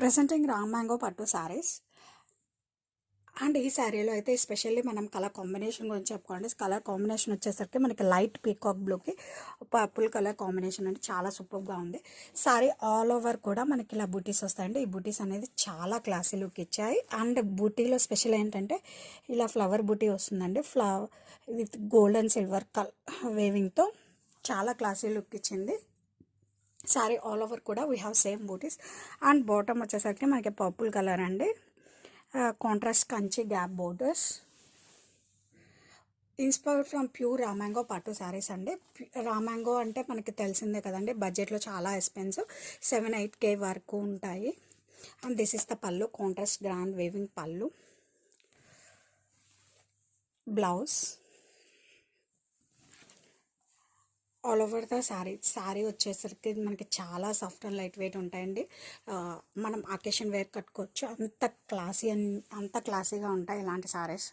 Presenting Ram mango పట్టు saris. And ఈ శారీలో అయితే ఎస్పెషల్లీ మనం కలర్ కాంబినేషన్ గురించి చెప్పుకోండి. కలర్ కాంబినేషన్ వచ్చేసరికి మనకి లైట్ పీకాక్ బ్లూకి పర్పుల్ కలర్ కాంబినేషన్ అంటే చాలా సూపర్గా ఉంది. శారీ ఆల్ ఓవర్ కూడా మనకి ఇలా బూటీస్ వస్తాయండి. ఈ బూటీస్ అనేది చాలా క్లాసీ లుక్ ఇచ్చాయి. అండ్ బూటీలో స్పెషల్ ఏంటంటే ఇలా ఫ్లవర్ బూటీ వస్తుందండి. విత్ గోల్డ్ అండ్ సిల్వర్ వేవింగ్తో చాలా క్లాసీ లుక్ ఇచ్చింది. శారీ ఆల్ ఓవర్ కూడా వీ హ్యావ్ సేమ్ బూటీస్. అండ్ బాటమ్ వచ్చేసరికి మనకి పర్పుల్ కలర్ అండి. Contrast Kanchi gap borders. Inspired from pure రామ్యాంగో పట్టు శారీస్ అండి. రామ్యాంగో అంటే మనకి తెలిసిందే కదండి, బడ్జెట్లో చాలా ఎక్స్పెన్సివ్, 7-8K వరకు ఉంటాయి. అండ్ దిస్ ఇస్ ద పళ్ళు, కాంట్రాస్ట్ గ్రాండ్ వేవింగ్ పళ్ళు. Blouse all over the sari వచ్చేసరికి మనకి చాలా సాఫ్ట్ అండ్ లైట్ వెయిట్ ఉంటాయండి. మనం అకేషన్ వేర్ కట్టుకోవచ్చు. అంత క్లాసీగా ఉంటాయి ఇలాంటి శారీస్.